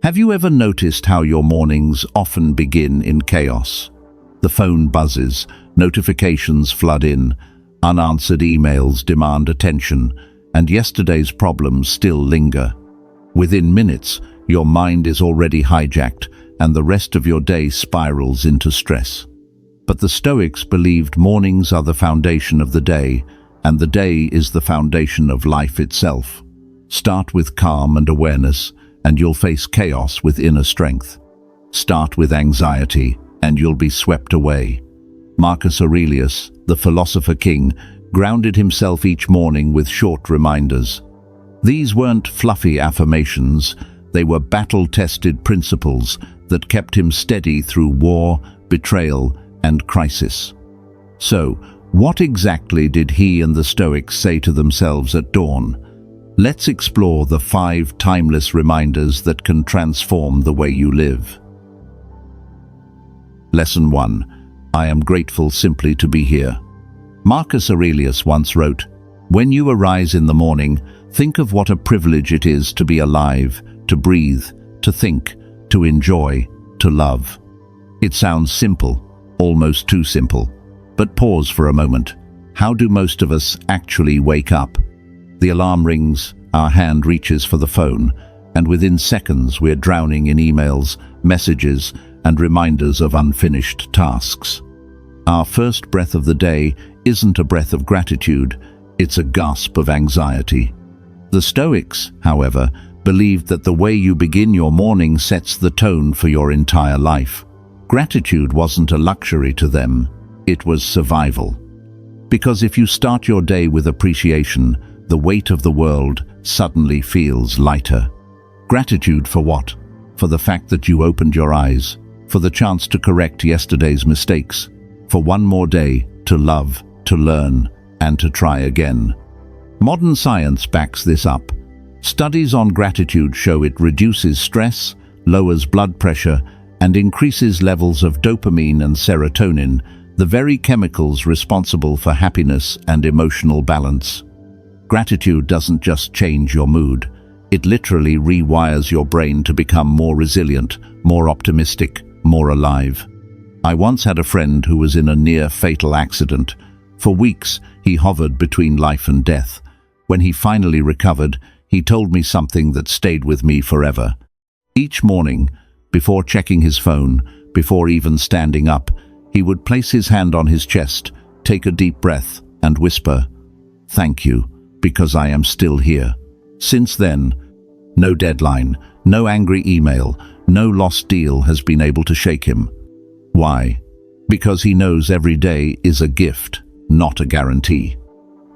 Have you ever noticed how your mornings often begin in chaos? The phone buzzes, notifications flood in, unanswered emails demand attention, and yesterday's problems still linger. Within minutes, your mind is already hijacked, and the rest of your day spirals into stress. But the Stoics believed mornings are the foundation of the day, and the day is the foundation of life itself. Start with calm and awareness, and you'll face chaos with inner strength. Start with anxiety, and you'll be swept away. Marcus Aurelius, the philosopher king, grounded himself each morning with short reminders. These weren't fluffy affirmations, they were battle-tested principles that kept him steady through war, betrayal, and crisis. So, what exactly did he and the Stoics say to themselves at dawn? Let's explore the 5 timeless reminders that can transform the way you live. Lesson 1. I am grateful simply to be here. Marcus Aurelius once wrote, "When you arise in the morning, think of what a privilege it is to be alive, to breathe, to think, to enjoy, to love." It sounds simple, almost too simple. But pause for a moment. How do most of us actually wake up? The alarm rings, our hand reaches for the phone, and within seconds we're drowning in emails, messages, and reminders of unfinished tasks. Our first breath of the day isn't a breath of gratitude, it's a gasp of anxiety. The Stoics, however, believed that the way you begin your morning sets the tone for your entire life. Gratitude wasn't a luxury to them, it was survival. Because if you start your day with appreciation, the weight of the world suddenly feels lighter. Gratitude for what? For the fact that you opened your eyes, for the chance to correct yesterday's mistakes, for one more day to love, to learn, and to try again. Modern science backs this up. Studies on gratitude show it reduces stress, lowers blood pressure, and increases levels of dopamine and serotonin, the very chemicals responsible for happiness and emotional balance. Gratitude doesn't just change your mood, it literally rewires your brain to become more resilient, more optimistic, more alive. I once had a friend who was in a near-fatal accident. For weeks, he hovered between life and death. When he finally recovered, he told me something that stayed with me forever. Each morning, before checking his phone, before even standing up, he would place his hand on his chest, take a deep breath, and whisper, "Thank you, because I am still here." Since then, no deadline, no angry email, no lost deal has been able to shake him. Why? Because he knows every day is a gift, not a guarantee.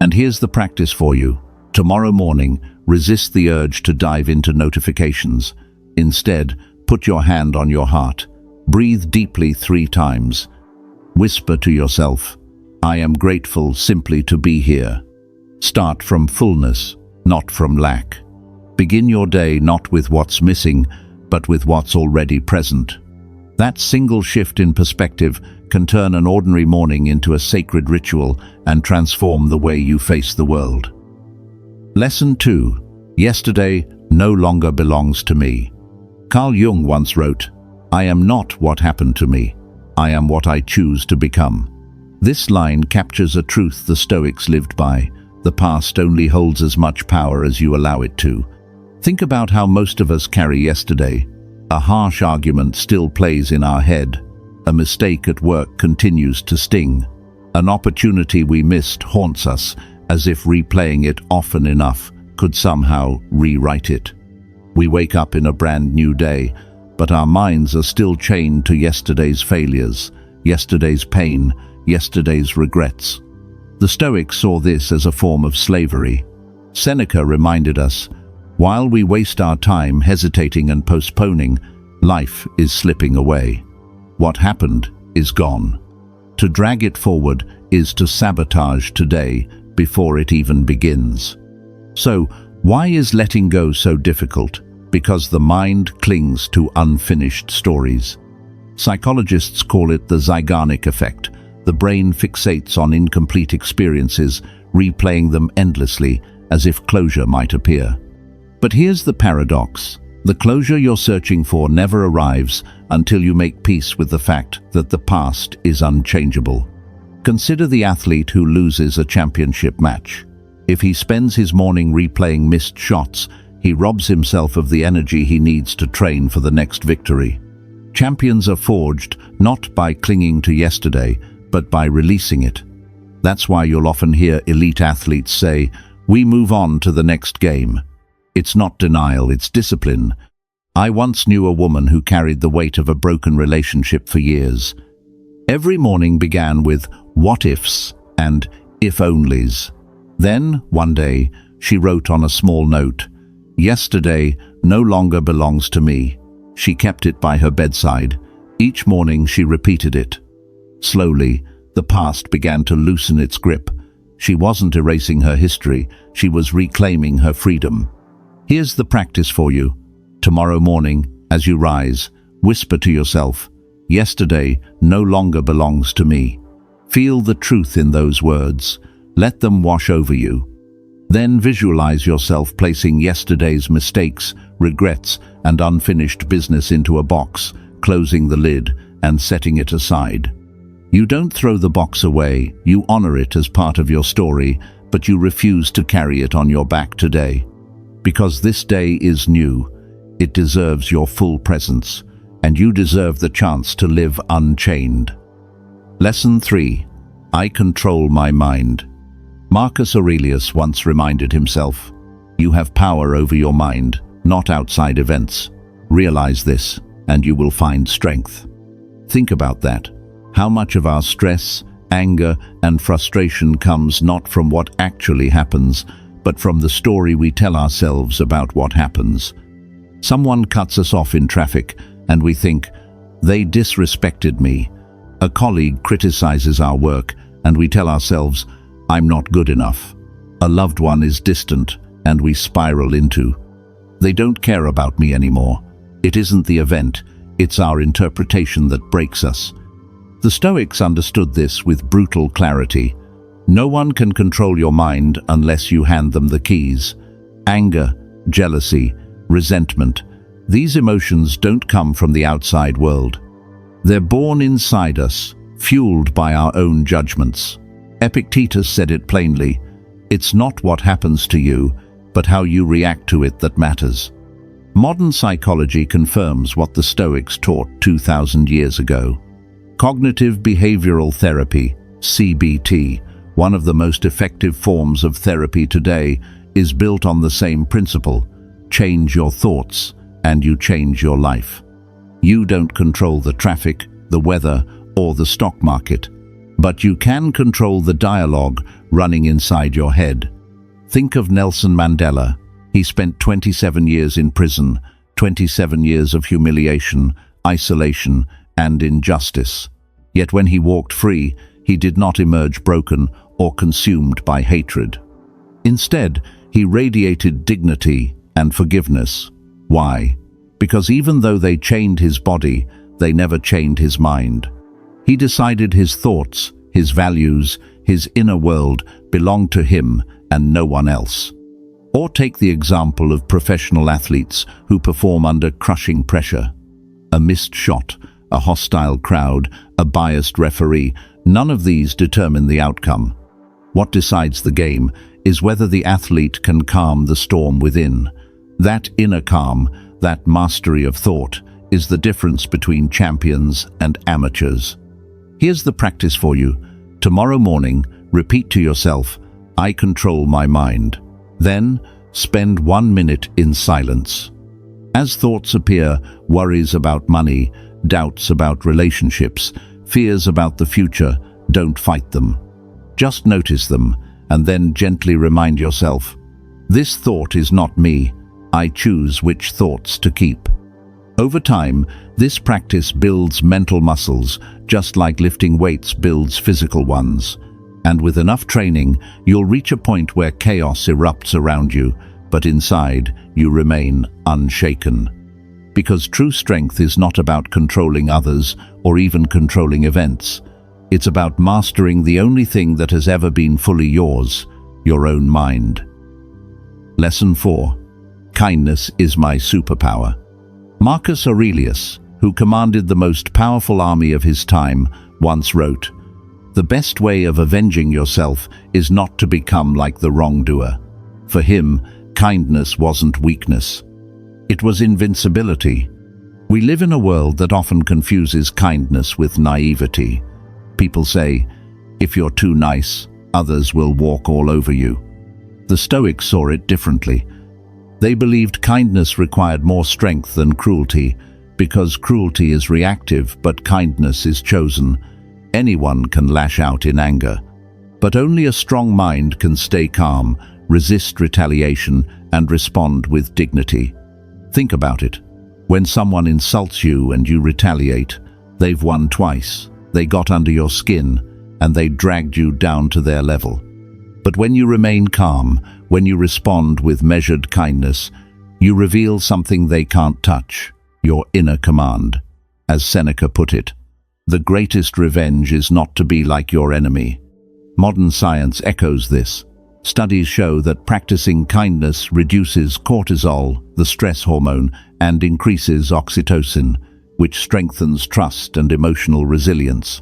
And here's the practice for you. Tomorrow morning, resist the urge to dive into notifications. Instead, put your hand on your heart. Breathe deeply 3 times. Whisper to yourself, "I am grateful simply to be here." Start from fullness, not from lack. Begin your day not with what's missing, but with what's already present. That single shift in perspective can turn an ordinary morning into a sacred ritual and transform the way you face the world. Lesson 2. Yesterday no longer belongs to me. Carl Jung once wrote, "I am not what happened to me. I am what I choose to become." This line captures a truth the Stoics lived by. The past only holds as much power as you allow it to. Think about how most of us carry yesterday. A harsh argument still plays in our head. A mistake at work continues to sting. An opportunity we missed haunts us, as if replaying it often enough could somehow rewrite it. We wake up in a brand new day, but our minds are still chained to yesterday's failures, yesterday's pain, yesterday's regrets. The Stoics saw this as a form of slavery. Seneca reminded us, while we waste our time hesitating and postponing, life is slipping away. What happened is gone. To drag it forward is to sabotage today before it even begins. So, why is letting go so difficult? Because the mind clings to unfinished stories. Psychologists call it the Zeigarnik effect. The brain fixates on incomplete experiences, replaying them endlessly, as if closure might appear. But here's the paradox. The closure you're searching for never arrives until you make peace with the fact that the past is unchangeable. Consider the athlete who loses a championship match. If he spends his morning replaying missed shots, he robs himself of the energy he needs to train for the next victory. Champions are forged not by clinging to yesterday, but by releasing it. That's why you'll often hear elite athletes say, "We move on to the next game." It's not denial, it's discipline. I once knew a woman who carried the weight of a broken relationship for years. Every morning began with what ifs and if onlys. Then, one day, she wrote on a small note, "Yesterday no longer belongs to me." She kept it by her bedside. Each morning she repeated it. Slowly, the past began to loosen its grip. She wasn't erasing her history, she was reclaiming her freedom. Here's the practice for you. Tomorrow morning, as you rise, whisper to yourself, "Yesterday no longer belongs to me." Feel the truth in those words. Let them wash over you. Then visualize yourself placing yesterday's mistakes, regrets, and unfinished business into a box, closing the lid and setting it aside. You don't throw the box away, you honor it as part of your story, but you refuse to carry it on your back today. Because this day is new, it deserves your full presence, and you deserve the chance to live unchained. Lesson 3. I control my mind. Marcus Aurelius once reminded himself, "You have power over your mind, not outside events. Realize this, and you will find strength." Think about that. How much of our stress, anger, and frustration comes not from what actually happens, but from the story we tell ourselves about what happens. Someone cuts us off in traffic, and we think, "They disrespected me." A colleague criticizes our work, and we tell ourselves, "I'm not good enough." A loved one is distant, and we spiral into, "They don't care about me anymore." It isn't the event, it's our interpretation that breaks us. The Stoics understood this with brutal clarity. No one can control your mind unless you hand them the keys. Anger, jealousy, resentment, these emotions don't come from the outside world. They're born inside us, fueled by our own judgments. Epictetus said it plainly, "It's not what happens to you, but how you react to it that matters." Modern psychology confirms what the Stoics taught 2,000 years ago. Cognitive behavioral therapy, CBT, one of the most effective forms of therapy today, is built on the same principle: change your thoughts, and you change your life. You don't control the traffic, the weather, or the stock market, but you can control the dialogue running inside your head. Think of Nelson Mandela. He spent 27 years in prison, 27 years of humiliation, isolation, and injustice. Yet when he walked free, he did not emerge broken or consumed by hatred. Instead, he radiated dignity and forgiveness. Why? Because even though they chained his body, they never chained his mind. He decided his thoughts, his values, his inner world belonged to him and no one else. Or take the example of professional athletes who perform under crushing pressure. A missed shot, a hostile crowd, a biased referee, none of these determine the outcome. What decides the game is whether the athlete can calm the storm within. That inner calm, that mastery of thought, is the difference between champions and amateurs. Here's the practice for you. Tomorrow morning, repeat to yourself, "I control my mind." Then, spend 1 minute in silence. As thoughts appear, worries about money, doubts about relationships, fears about the future, don't fight them. Just notice them, and then gently remind yourself, "This thought is not me. I choose which thoughts to keep." Over time, this practice builds mental muscles, just like lifting weights builds physical ones. And with enough training, you'll reach a point where chaos erupts around you, but inside, you remain unshaken. Because true strength is not about controlling others or even controlling events. It's about mastering the only thing that has ever been fully yours, your own mind. Lesson 4. kindness is my superpower. Marcus Aurelius, who commanded the most powerful army of his time, once wrote, "The best way of avenging yourself is not to become like the wrongdoer." For him, kindness wasn't weakness. It was invincibility. We live in a world that often confuses kindness with naivety. People say, if you're too nice, others will walk all over you. The Stoics saw it differently. They believed kindness required more strength than cruelty, because cruelty is reactive, but kindness is chosen. Anyone can lash out in anger, but only a strong mind can stay calm, resist retaliation, and respond with dignity. Think about it. When someone insults you and you retaliate, they've won twice. They got under your skin, and they dragged you down to their level. But when you remain calm, when you respond with measured kindness, you reveal something they can't touch, your inner command. As Seneca put it, the greatest revenge is not to be like your enemy. Modern science echoes this. Studies show that practicing kindness reduces cortisol, the stress hormone, and increases oxytocin, which strengthens trust and emotional resilience.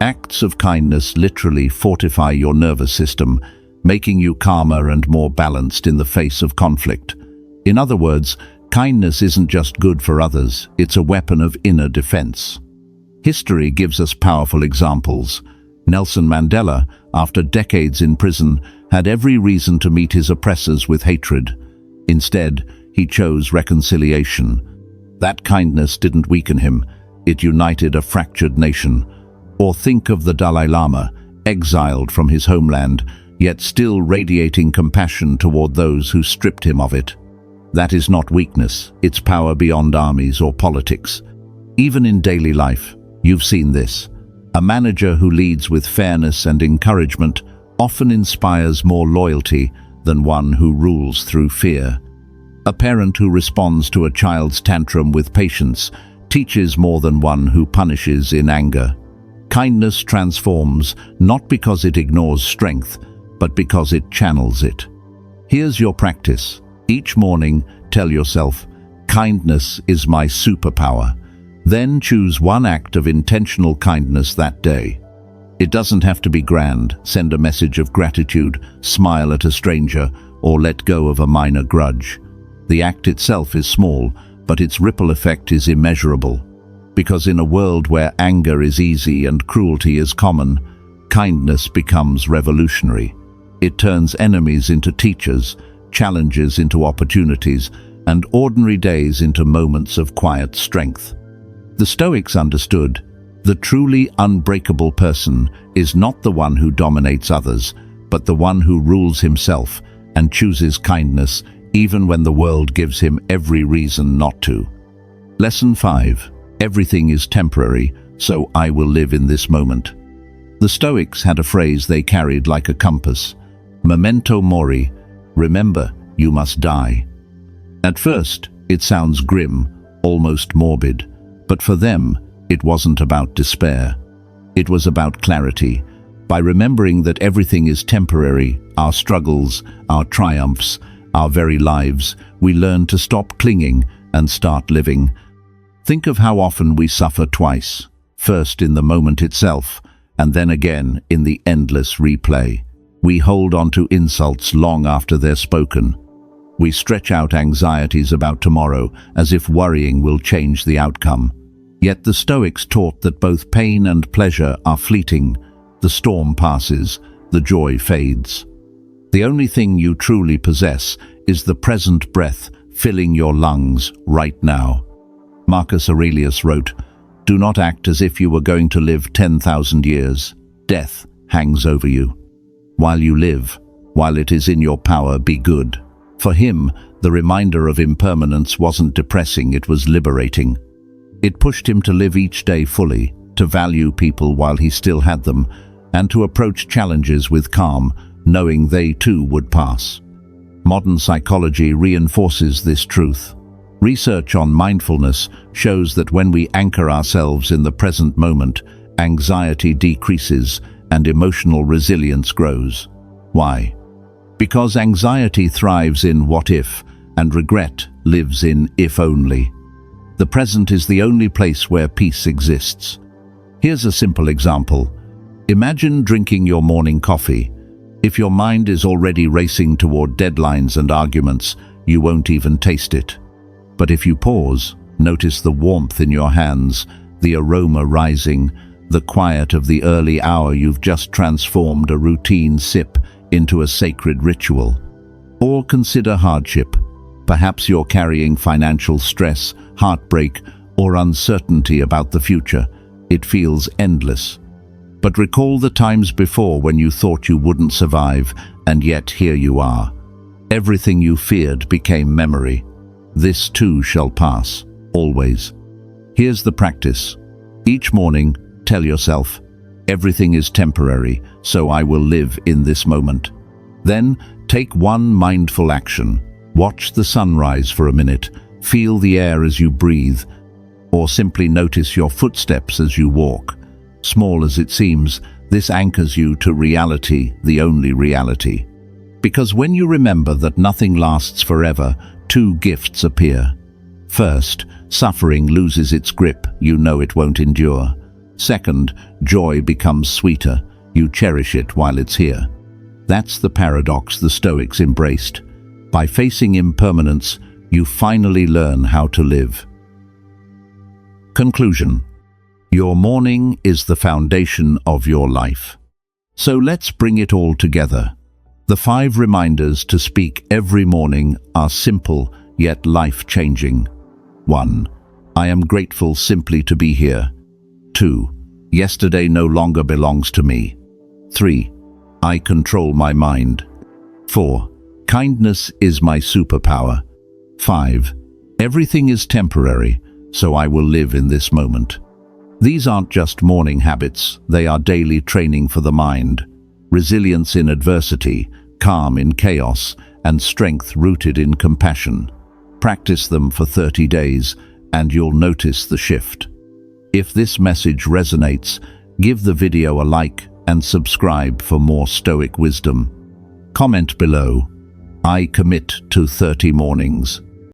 Acts of kindness literally fortify your nervous system, making you calmer and more balanced in the face of conflict. In other words, kindness isn't just good for others, it's a weapon of inner defense. History gives us powerful examples. Nelson Mandela, after decades in prison, had every reason to meet his oppressors with hatred. Instead, he chose reconciliation. That kindness didn't weaken him, it united a fractured nation. Or think of the Dalai Lama, exiled from his homeland, yet still radiating compassion toward those who stripped him of it. That is not weakness, it's power beyond armies or politics. Even in daily life, you've seen this. A manager who leads with fairness and encouragement often inspires more loyalty than one who rules through fear. A parent who responds to a child's tantrum with patience teaches more than one who punishes in anger. Kindness transforms not because it ignores strength, but because it channels it. Here's your practice. Each morning, tell yourself, kindness is my superpower. Then choose one act of intentional kindness that day. It doesn't have to be grand. Send a message of gratitude, smile at a stranger, or let go of a minor grudge. The act itself is small, but its ripple effect is immeasurable. Because in a world where anger is easy and cruelty is common, kindness becomes revolutionary. It turns enemies into teachers, challenges into opportunities, and ordinary days into moments of quiet strength. The Stoics understood, the truly unbreakable person is not the one who dominates others, but the one who rules himself and chooses kindness even when the world gives him every reason not to. Lesson 5. Everything is temporary, so I will live in this moment. The Stoics had a phrase they carried like a compass. Memento mori, remember, you must die. At first, it sounds grim, almost morbid, but for them, it wasn't about despair. It was about clarity. By remembering that everything is temporary, our struggles, our triumphs, our very lives, we learn to stop clinging and start living. Think of how often we suffer twice, first in the moment itself, and then again in the endless replay. We hold on to insults long after they're spoken. We stretch out anxieties about tomorrow as if worrying will change the outcome. Yet the Stoics taught that both pain and pleasure are fleeting. The storm passes, the joy fades. The only thing you truly possess is the present breath filling your lungs right now. Marcus Aurelius wrote, "Do not act as if you were going to live 10,000 years. Death hangs over you. While you live, while it is in your power, be good." For him, the reminder of impermanence wasn't depressing, it was liberating. It pushed him to live each day fully, to value people while he still had them, and to approach challenges with calm, knowing they too would pass. Modern psychology reinforces this truth. Research on mindfulness shows that when we anchor ourselves in the present moment, anxiety decreases and emotional resilience grows. Why? Because anxiety thrives in what if, and regret lives in if only. The present is the only place where peace exists. Here's a simple example. Imagine drinking your morning coffee. If your mind is already racing toward deadlines and arguments, you won't even taste it. But if you pause, notice the warmth in your hands, the aroma rising, the quiet of the early hour. You've just transformed a routine sip into a sacred ritual. Or consider hardship. Perhaps you're carrying financial stress, heartbreak, or uncertainty about the future. It feels endless. But recall the times before when you thought you wouldn't survive, and yet here you are. Everything you feared became memory. This too shall pass, always. Here's the practice. Each morning, tell yourself, everything is temporary, so I will live in this moment. Then, take one mindful action. Watch the sunrise for a minute, feel the air as you breathe, or simply notice your footsteps as you walk. Small as it seems, this anchors you to reality, the only reality. Because when you remember that nothing lasts forever, two gifts appear. First, suffering loses its grip, you know it won't endure. Second, joy becomes sweeter, you cherish it while it's here. That's the paradox the Stoics embraced. By facing impermanence, you finally learn how to live. Conclusion. Your morning is the foundation of your life. So let's bring it all together. The 5 reminders to speak every morning are simple yet life-changing. 1. I am grateful simply to be here. 2. Yesterday no longer belongs to me. 3. I control my mind. 4. Kindness is my superpower. 5. Everything is temporary, so I will live in this moment. These aren't just morning habits, they are daily training for the mind. Resilience in adversity, calm in chaos, and strength rooted in compassion. Practice them for 30 days, and you'll notice the shift. If this message resonates, give the video a like and subscribe for more Stoic wisdom. Comment below. I commit to 30 mornings.